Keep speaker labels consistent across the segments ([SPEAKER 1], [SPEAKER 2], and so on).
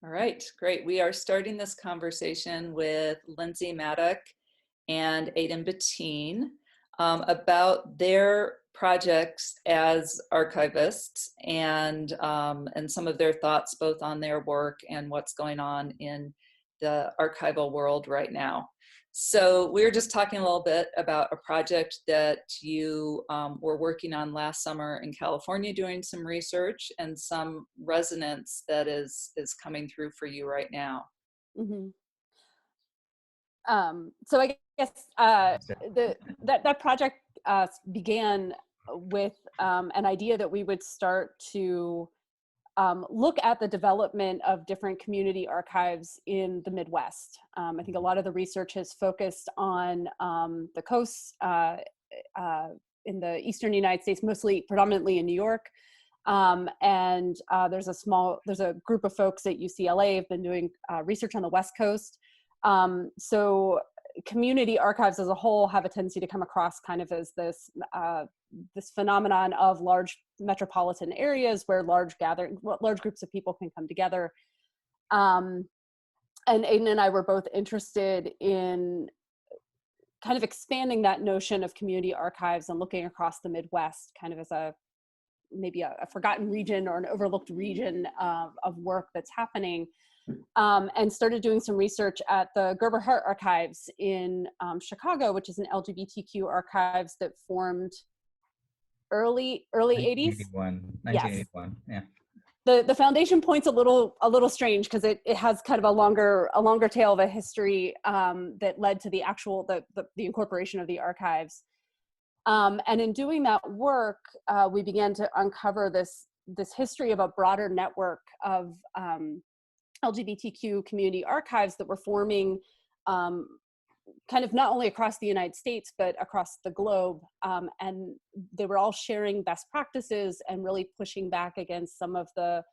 [SPEAKER 1] All right, great. We are starting this conversation with Lindsay, Mattock and Aiden Bettine about their projects as archivists and some of their thoughts both on their work and what's going on in the archival world right now. So we were just talking a little bit about a project that you were working on last summer in California, doing some research, and some resonance that is coming through for you right now.
[SPEAKER 2] Mm-hmm. So I guess that project began with an idea that we would start to look at the development of different community archives in the Midwest. I think a lot of the research has focused on the coasts in the eastern United States, predominantly in New York. There's a group of folks at UCLA have been doing research on the West Coast. So community archives as a whole have a tendency to come across kind of as this phenomenon of large metropolitan areas where large groups of people can come together. And Aiden and I were both interested in kind of expanding that notion of community archives and looking across the Midwest kind of as maybe a forgotten region or an overlooked region of work that's happening. And started doing some research at the Gerber Hart Archives in Chicago, which is an LGBTQ archives that formed early 80s.
[SPEAKER 3] 1981, yeah.
[SPEAKER 2] The foundation point's a little strange because it has kind of a longer tale of a history that led to the incorporation of the archives. And in doing that work, we began to uncover this history of a broader network of LGBTQ community archives that were forming kind of not only across the United States, but across the globe. And they were all sharing best practices and really pushing back against some of the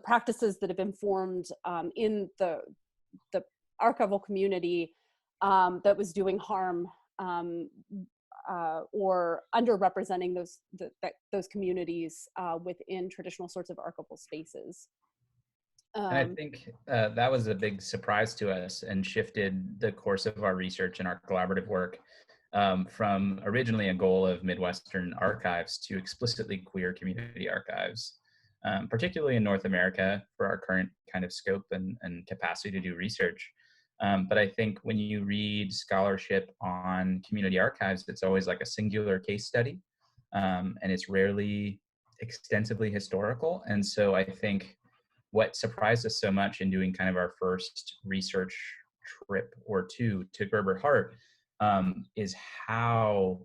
[SPEAKER 2] practices that have been formed in the archival community that was doing harm or underrepresenting those communities within traditional sorts of archival spaces.
[SPEAKER 3] And I think that was a big surprise to us and shifted the course of our research and our collaborative work from originally a goal of Midwestern archives to explicitly queer community archives, particularly in North America for our current kind of scope and capacity to do research. But I think when you read scholarship on community archives, it's always like a singular case study, and it's rarely extensively historical. And so I think what surprised us so much in doing kind of our first research trip or two to Gerber Hart is how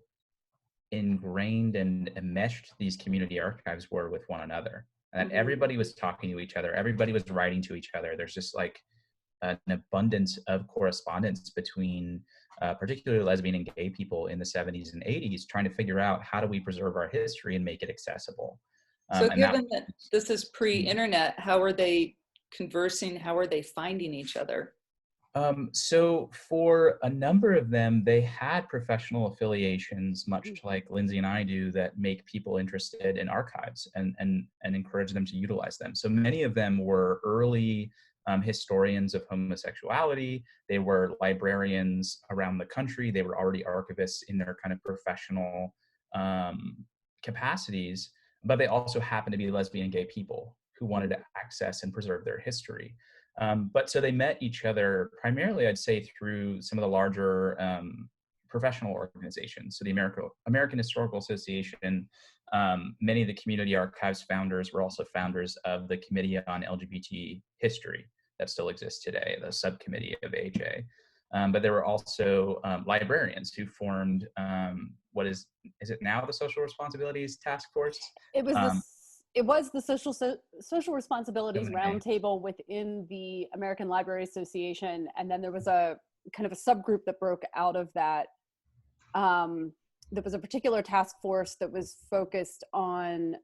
[SPEAKER 3] ingrained and enmeshed these community archives were with one another. And everybody was talking to each other. Everybody was writing to each other. There's just like an abundance of correspondence between particularly lesbian and gay people in the 70s and 80s trying to figure out how do we preserve our history and make it accessible.
[SPEAKER 1] So given that this is pre-internet, how are they conversing? How are they finding each other?
[SPEAKER 3] So for a number of them, they had professional affiliations, much like Lindsay and I do, that make people interested in archives and encourage them to utilize them. So many of them were early historians of homosexuality. They were librarians around the country. They were already archivists in their kind of professional capacities. But they also happen to be lesbian and gay people who wanted to access and preserve their history. But so they met each other primarily, I'd say, through some of the larger professional organizations. So the American Historical Association, many of the community archives founders were also founders of the Committee on LGBT History that still exists today, the subcommittee of AHA. But there were also librarians who formed what is it now the Social Responsibilities Task Force?
[SPEAKER 2] It was the Social Responsibilities Roundtable within the American Library Association, and then there was a kind of a subgroup that broke out of that. There was a particular task force that was focused on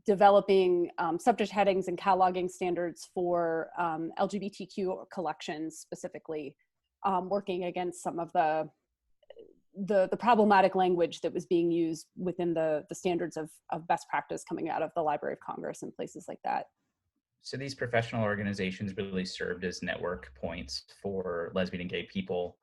[SPEAKER 2] developing subject headings and cataloging standards for LGBTQ collections, specifically working against some of the problematic language that was being used within the standards of best practice coming out of the Library of Congress and places like that.
[SPEAKER 3] so these professional organizations really served as network points for lesbian and gay people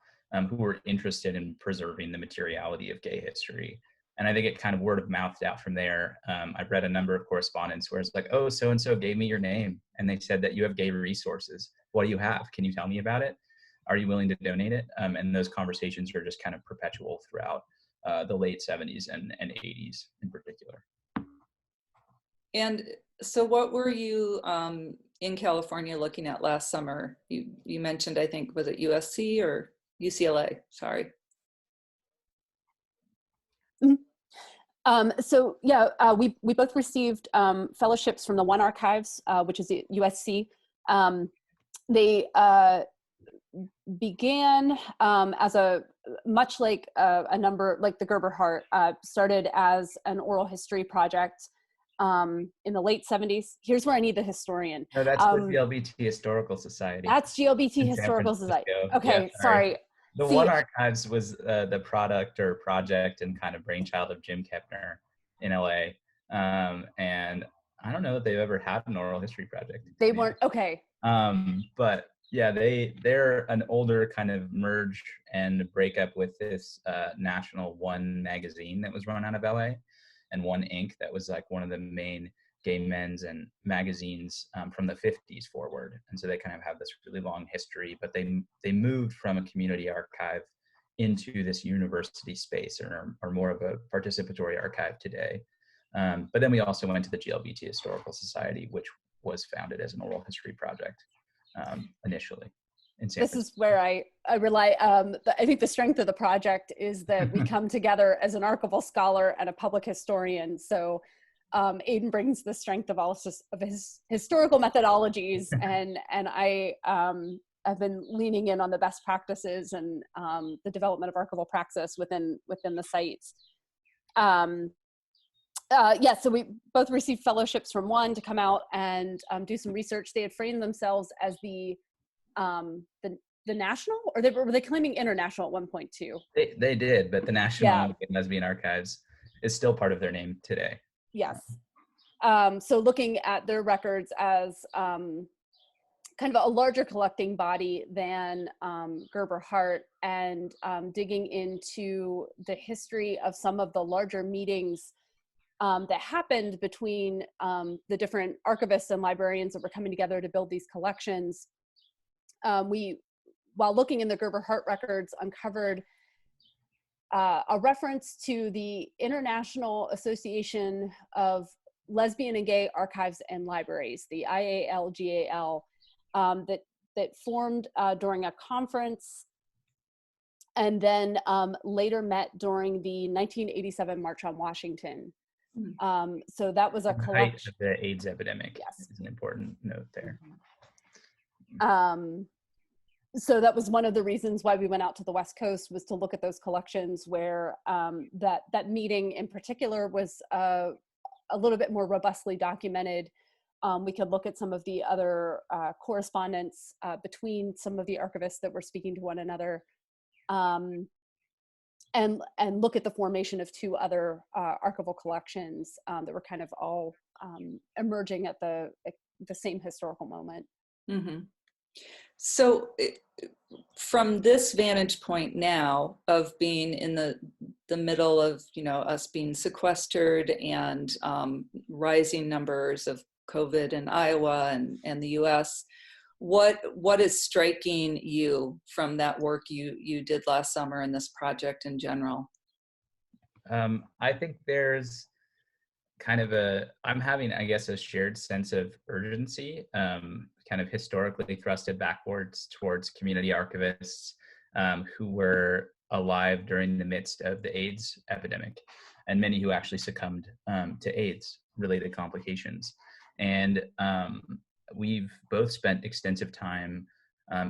[SPEAKER 3] who were interested in preserving the materiality of gay history. And I think it kind of word of mouthed out from there. I've read a number of correspondence where it's like, oh, so-and-so gave me your name, and they said that you have gay resources. What do you have? Can you tell me about it? Are you willing to donate it? And those conversations are just kind of perpetual throughout the late 70s and 80s in particular.
[SPEAKER 1] And so what were you in California looking at last summer? You mentioned, I think, was it USC or UCLA? Sorry.
[SPEAKER 2] So yeah, we both received fellowships from the One Archives, which is the USC. They began as a, much like a number, like the Gerber Hart, started as an oral history project in the late 70s. Here's where I need the historian.
[SPEAKER 3] No, that's the Glbt Historical Society.
[SPEAKER 2] That's Glbt Historical Society. Okay,
[SPEAKER 3] yeah,
[SPEAKER 2] sorry.
[SPEAKER 3] The One Archives was the product or project and kind of brainchild of Jim Kepner in LA. And I don't know that they've ever had an oral history project.
[SPEAKER 2] They weren't, okay.
[SPEAKER 3] But yeah, they're an older kind of merge and breakup with this national One magazine that was run out of LA, and One Inc. that was like one of the main gay men's and magazines from the 50s forward. And so they kind of have this really long history, but they moved from a community archive into this university space, or more of a participatory archive today. But then we also went to the Glbt Historical Society, which was founded as an oral history project initially in San Francisco.
[SPEAKER 2] This is where I rely, I think the strength of the project is that we come together as an archival scholar and a public historian. So Aiden brings the strength of all of his historical methodologies, and I have been leaning in on the best practices and the development of archival praxis within the sites. Yeah, so we both received fellowships from One to come out and do some research. They had framed themselves as the national, or were they claiming international at one point too?
[SPEAKER 3] They did, but the National Lesbian Archives is still part of their name today.
[SPEAKER 2] Yes. So looking at their records as kind of a larger collecting body than Gerber Hart, and digging into the history of some of the larger meetings that happened between the different archivists and librarians that were coming together to build these collections. We, while looking in the Gerber Hart records, uncovered a reference to the International Association of Lesbian and Gay Archives and Libraries, the IALGAL, that formed during a conference, and then later met during the 1987 March on Washington. So that was a collection.
[SPEAKER 3] The AIDS epidemic, yes, is an important note there.
[SPEAKER 2] So that was one of the reasons why we went out to the West Coast, was to look at those collections where that meeting in particular was a little bit more robustly documented. We could look at some of the other correspondence between some of the archivists that were speaking to one another, and look at the formation of two other archival collections that were kind of all emerging at the same historical moment.
[SPEAKER 1] Mm-hmm. So from this vantage point now of being in the middle of, us being sequestered and rising numbers of COVID in Iowa and the US, what is striking you from that work you did last summer in this project in general?
[SPEAKER 3] I think there's kind of I'm having, I guess, a shared sense of urgency, kind of historically thrusted backwards towards community archivists who were alive during the midst of the AIDS epidemic, and many who actually succumbed to AIDS-related complications. And we've both spent extensive time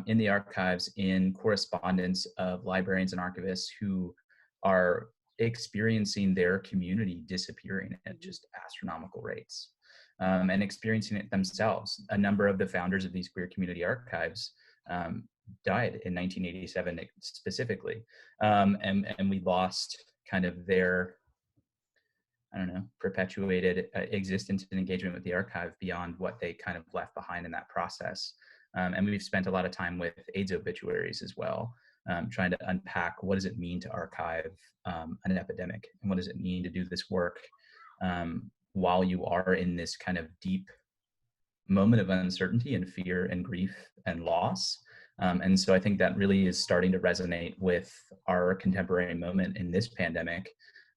[SPEAKER 3] in the archives in correspondence of librarians and archivists who are experiencing their community disappearing at just astronomical rates, and experiencing it themselves. A number of the founders of these queer community archives died in 1987 specifically, and we lost kind of their I don't know, perpetuated existence and engagement with the archive beyond what they kind of left behind in that process. And we've spent a lot of time with AIDS obituaries as well, trying to unpack what does it mean to archive an epidemic, and what does it mean to do this work while you are in this kind of deep moment of uncertainty and fear and grief and loss. And so I think that really is starting to resonate with our contemporary moment in this pandemic.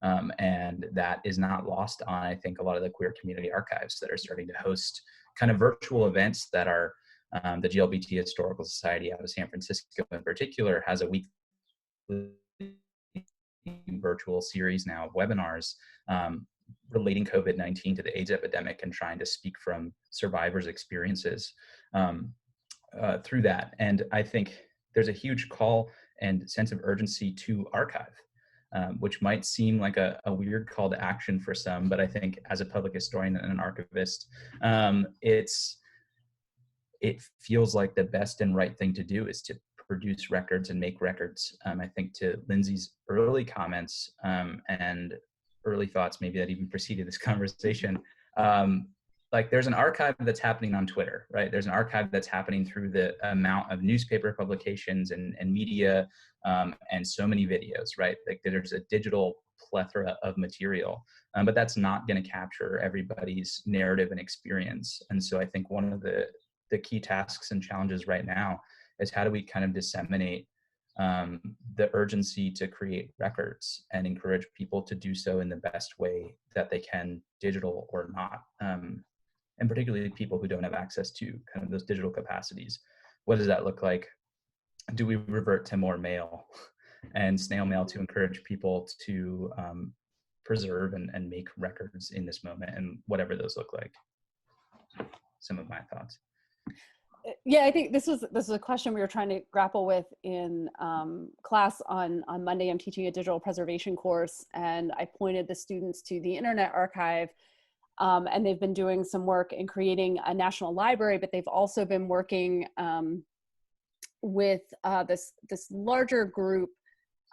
[SPEAKER 3] And that is not lost on, I think, a lot of the queer community archives that are starting to host kind of virtual events that are, the Glbt Historical Society out of San Francisco in particular has a weekly virtual series now of webinars relating COVID-19 to the AIDS epidemic and trying to speak from survivors' experiences through that. And I think there's a huge call and sense of urgency to archive, which might seem like a weird call to action for some, but I think as a public historian and an archivist, it feels like the best and right thing to do is to produce records and make records. I think to Lindsay's early comments and early thoughts, maybe that even preceded this conversation, like there's an archive that's happening on Twitter, right? There's an archive that's happening through the amount of newspaper publications and media and so many videos, right? Like there's a digital plethora of material, but that's not going to capture everybody's narrative and experience. And so I think one of the key tasks and challenges right now is how do we kind of disseminate the urgency to create records and encourage people to do so in the best way that they can, digital or not, and particularly people who don't have access to kind of those digital capacities. What does that look like? Do we revert to more mail and snail mail to encourage people to preserve and make records in this moment, and whatever those look like? Some of my thoughts.
[SPEAKER 2] Yeah, I think this was a question we were trying to grapple with in class on Monday. I'm teaching a digital preservation course, and I pointed the students to the Internet Archive, and they've been doing some work in creating a national library, but they've also been working with this larger group.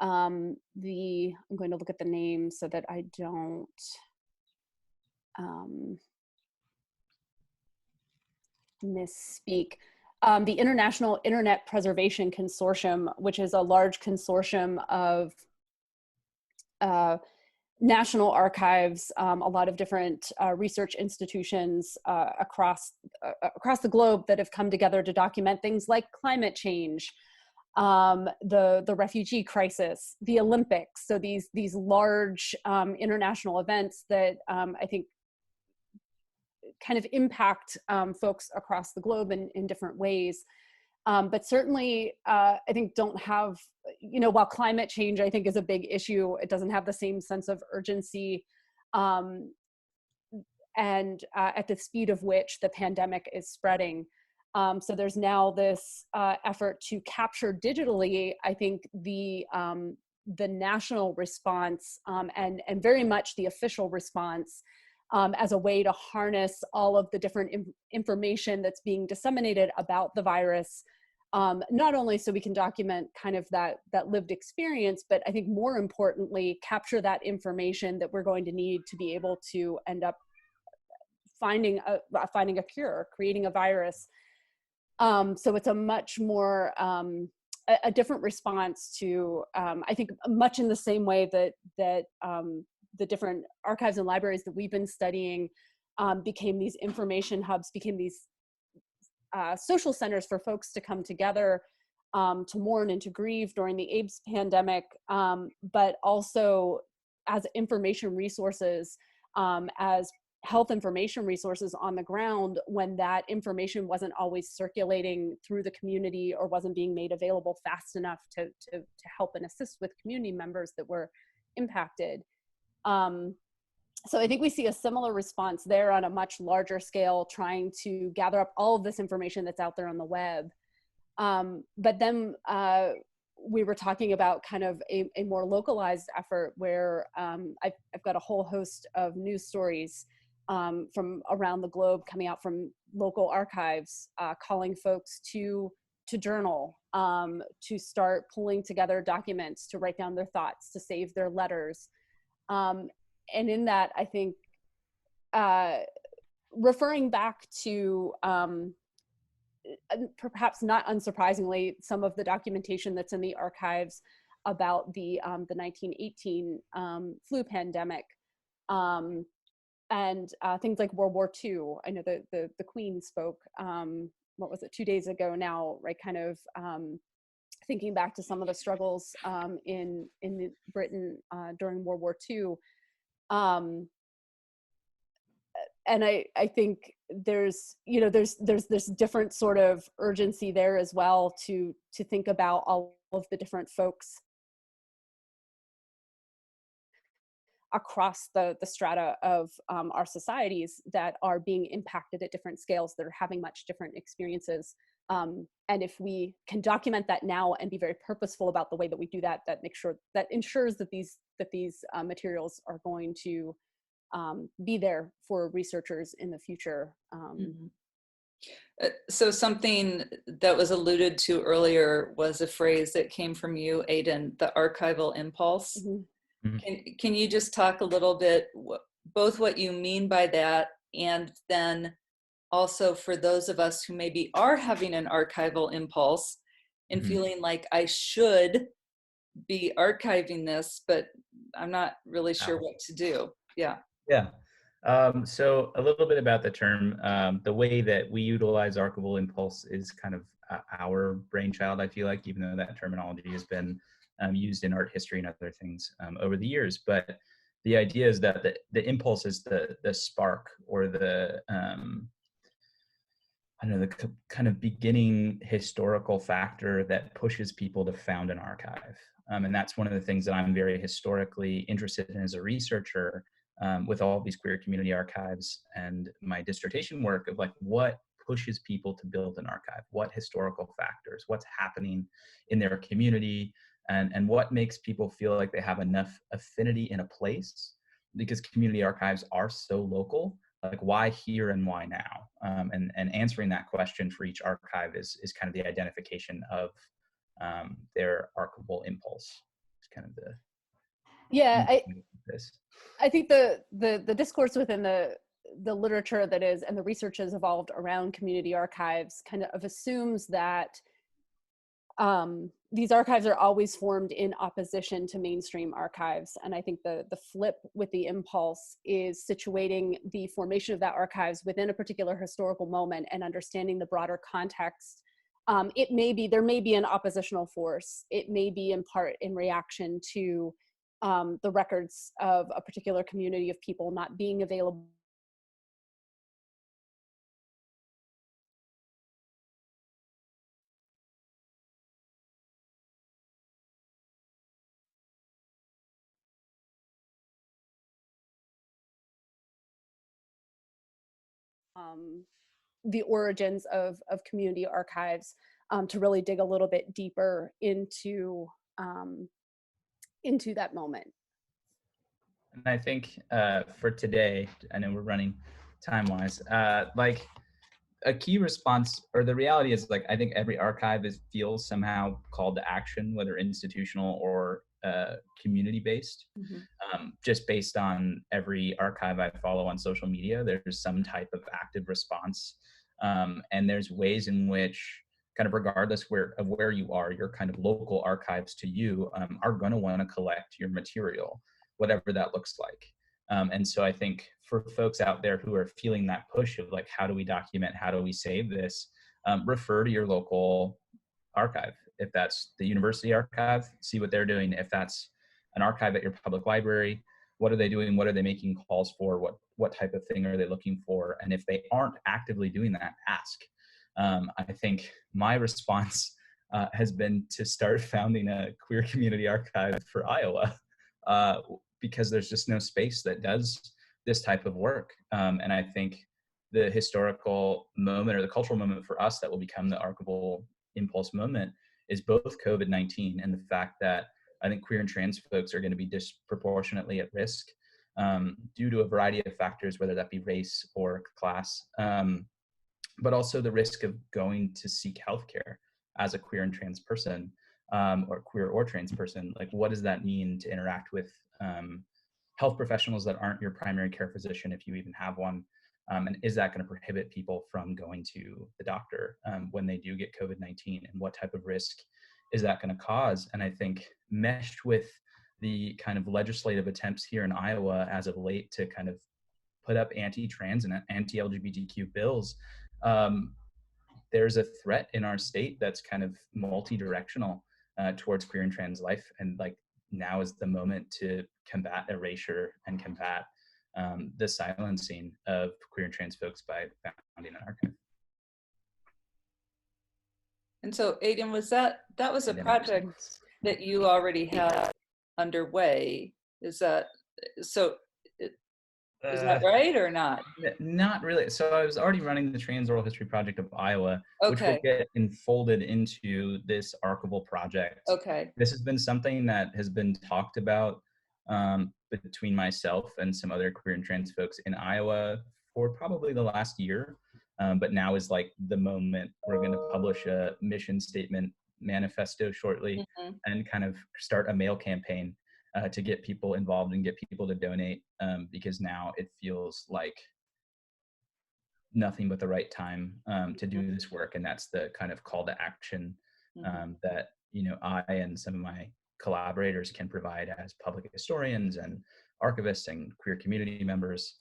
[SPEAKER 2] I'm going to look at the name so that I don't misspeak. The International Internet Preservation Consortium, which is a large consortium of national archives, a lot of different research institutions across the globe that have come together to document things like climate change, the refugee crisis, the Olympics. So these large international events that I think kind of impact folks across the globe in different ways. But certainly, I think don't have, while climate change, I think, is a big issue, it doesn't have the same sense of urgency and at the speed of which the pandemic is spreading. So there's now this effort to capture digitally, I think, the national response and very much the official response as a way to harness all of the different information that's being disseminated about the virus, not only so we can document kind of that lived experience, but I think more importantly, capture that information that we're going to need to be able to end up finding a cure, creating a virus. So it's a much more, a different response to, I think, much in the same way that the different archives and libraries that we've been studying became these information hubs, became these social centers for folks to come together to mourn and to grieve during the AIDS pandemic, but also as information resources, as health information resources on the ground when that information wasn't always circulating through the community or wasn't being made available fast enough to help and assist with community members that were impacted. So I think we see a similar response there on a much larger scale, trying to gather up all of this information that's out there on the web. But then we were talking about kind of a more localized effort where I've got a whole host of news stories from around the globe coming out from local archives, calling folks to journal, to start pulling together documents, to write down their thoughts, to save their letters. in that, I think, referring back to, perhaps not unsurprisingly, some of the documentation that's in the archives about the 1918 flu pandemic, and things like World War II. I know that the Queen spoke, what was it, 2 days ago now, right? Kind of thinking back to some of the struggles in Britain during World War II. And I think there's, you know, there's this different sort of urgency there as well to think about all of the different folks across the strata of our societies that are being impacted at different scales, that are having much different experiences. And if we can document that now and be very purposeful about the way that we do that, that ensures that these materials are going to be there for researchers in the future.
[SPEAKER 1] So something that was alluded to earlier was a phrase that came from you, Aiden, the archival impulse. Can you just talk a little bit, both what you mean by that, and then also for those of us who maybe are having an archival impulse and feeling like I should be archiving this, but I'm not really sure what to do. Yeah.
[SPEAKER 3] Yeah. So a little bit about the term. The way that we utilize archival impulse is kind of our brainchild, I feel like, even though that terminology has been used in art history and other things over the years. But the idea is that the impulse is the spark, or the I don't know, the kind of beginning historical factor that pushes people to found an archive. And that's one of the things that I'm very historically interested in as a researcher, with all of these queer community archives and my dissertation work, of like, what pushes people to build an archive, what historical factors, what's happening in their community, and what makes people feel like they have enough affinity in a place, because community archives are so local. Like, why here and why now? And answering that question for each archive is kind of the identification of their archival impulse. It's kind of the
[SPEAKER 2] I think the discourse within the literature that is, and the research has evolved around community archives, kind of assumes that these archives are always formed in opposition to mainstream archives. And I think the flip with the impulse is situating the formation of that archives within a particular historical moment and understanding the broader context. There may be an oppositional force. It may be in part in reaction to the records of a particular community of people not being available the origins of community archives, to really dig a little bit deeper into that moment.
[SPEAKER 3] And I think for today, I know we're running time-wise, like a key response, or the reality is, like, I think every archive feels somehow called to action, whether institutional or community-based. Just based on every archive I follow on social media, there's some type of active response. And there's ways in which, kind of regardless of where you are, your kind of local archives to you are going to want to collect your material, whatever that looks like. And so I think for folks out there who are feeling that push of like, how do we document, how do we save this, refer to your local archive. If that's the university archive, see what they're doing. If that's an archive at your public library, what are they doing? What are they making calls for? What type of thing are they looking for? And if they aren't actively doing that, ask. I think my response has been to start founding a queer community archive for Iowa, because there's just no space that does this type of work. And I think the historical moment, or the cultural moment for us that will become the archival impulse moment, is both COVID-19 and the fact that I think queer and trans folks are going to be disproportionately at risk due to a variety of factors, whether that be race or class, but also the risk of going to seek healthcare as a queer and trans person, or queer or trans person. Like, what does that mean to interact with health professionals that aren't your primary care physician, if you even have one? And is that going to prohibit people from going to the doctor when they do get COVID-19? And what type of risk is that going to cause? And I think meshed with the kind of legislative attempts here in Iowa as of late to kind of put up anti-trans and anti-LGBTQ bills, there's a threat in our state that's kind of multi-directional towards queer and trans life. And like now is the moment to combat erasure and combat the silencing of queer and trans folks by founding an archive.
[SPEAKER 1] And so Aiden, was that was a project that you already had underway? Is that so? Is that right or not?
[SPEAKER 3] Not really. So I was already running the Trans Oral History Project of Iowa, which will get enfolded into this archival project.
[SPEAKER 1] Okay.
[SPEAKER 3] This has been something that has been talked about between myself and some other queer and trans folks in Iowa for probably the last year. But now is like the moment. We're going to publish a mission statement manifesto shortly and kind of start a mail campaign to get people involved and get people to donate, because now it feels like nothing but the right time to do this work. And that's the kind of call to action that, you know, I and some of my collaborators can provide as public historians and archivists and queer community members.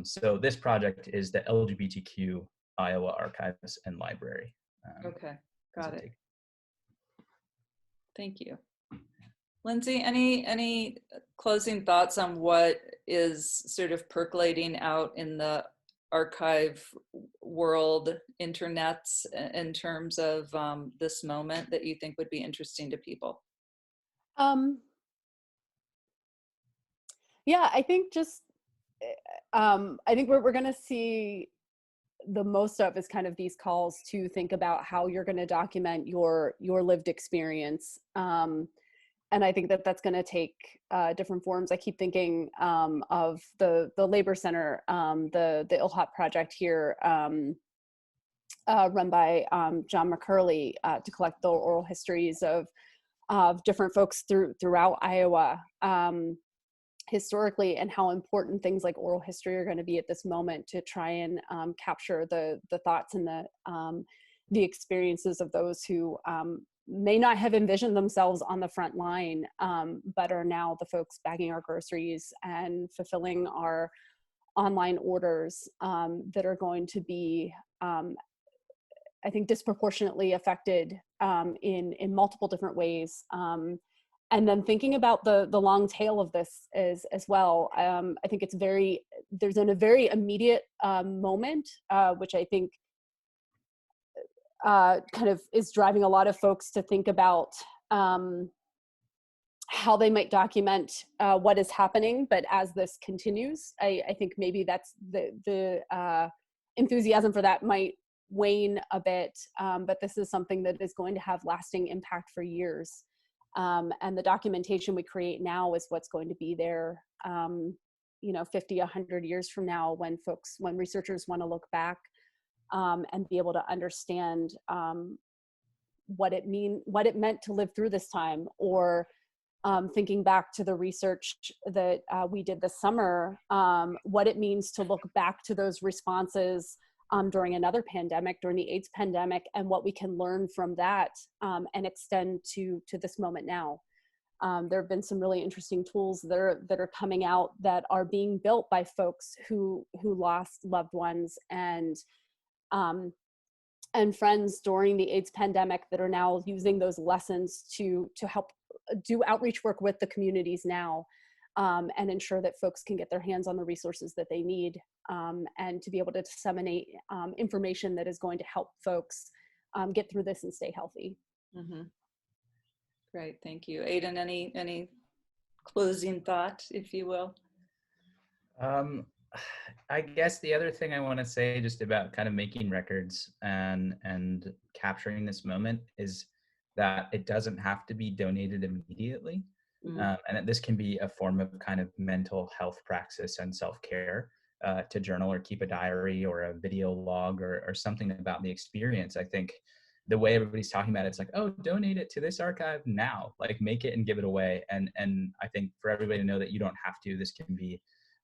[SPEAKER 3] So this project is the LGBTQ Iowa Archives and Library.
[SPEAKER 1] Okay, got it. Thank you. Lindsay, any closing thoughts on what is sort of percolating out in the archive world, internets, in terms of this moment that you think would be interesting to people?
[SPEAKER 2] Yeah, I think just, I think we're going to see the most of is kind of these calls to think about how you're going to document your lived experience. And I think that that's going to take different forms. I keep thinking of the Labor Center, the ILHOT project here, run by John McCurley to collect the oral histories of different folks throughout Iowa historically, and how important things like oral history are going to be at this moment to try and capture the thoughts and the experiences of those who may not have envisioned themselves on the front line, but are now the folks bagging our groceries and fulfilling our online orders that are going to be, I think, disproportionately affected in multiple different ways. And then thinking about the long tail of this as well. I think there's a very immediate moment, which I think kind of is driving a lot of folks to think about how they might document what is happening. But as this continues, I think maybe that's the enthusiasm for that might wane a bit. But this is something that is going to have lasting impact for years. And the documentation we create now is what's going to be there, 50, 100 years from now, when researchers want to look back and be able to understand what it meant to live through this time, or thinking back to the research that we did this summer, what it means to look back to those responses during another pandemic, during the AIDS pandemic, and what we can learn from that and extend to this moment now. There have been some really interesting tools that are coming out that are being built by folks who lost loved ones and friends during the AIDS pandemic, that are now using those lessons to help do outreach work with the communities now, and ensure that folks can get their hands on the resources that they need, and to be able to disseminate information that is going to help folks get through this and stay healthy.
[SPEAKER 1] Mm-hmm. Great, thank you. Aiden, any closing thought, if you will?
[SPEAKER 3] I guess the other thing I want to say just about kind of making records and capturing this moment is that it doesn't have to be donated immediately. And that this can be a form of kind of mental health praxis and self-care, to journal or keep a diary or a video log or something about the experience. I think the way everybody's talking about it, it's like, oh, donate it to this archive now, like make it and give it away. And I think for everybody to know that you don't have to, this can be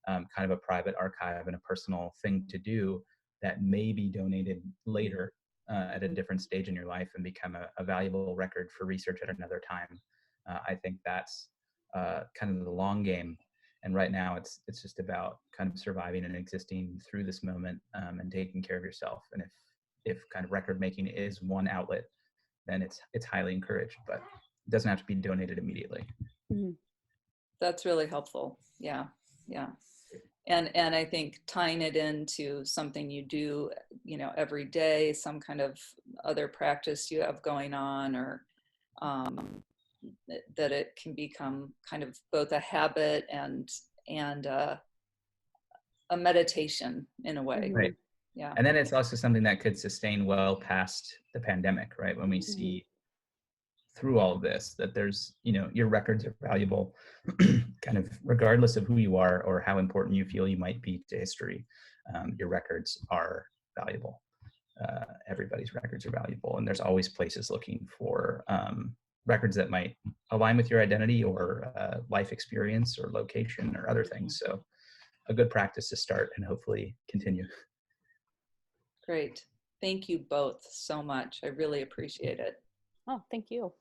[SPEAKER 3] kind of a private archive and a personal thing to do that may be donated later at a different stage in your life and become a valuable record for research at another time. I think that's kind of the long game. And right now it's just about kind of surviving and existing through this moment and taking care of yourself. And if kind of record making is one outlet, then it's highly encouraged, but it doesn't have to be donated immediately.
[SPEAKER 2] Mhm.
[SPEAKER 1] That's really helpful. Yeah. Yeah. And I think tying it into something you do, you know, every day, some kind of other practice you have going on, or that it can become kind of both a habit and a meditation in a way.
[SPEAKER 3] Right.
[SPEAKER 1] Yeah.
[SPEAKER 3] And then it's also something that could sustain well past the pandemic, right? When we see through all of this that there's, you know, your records are valuable kind of regardless of who you are or how important you feel you might be to history. Your records are valuable. Everybody's records are valuable, and there's always places looking for records that might align with your identity or life experience or location or other things. So a good practice to start and hopefully continue.
[SPEAKER 1] Great. Thank you both so much. I really appreciate it.
[SPEAKER 2] Oh, thank you.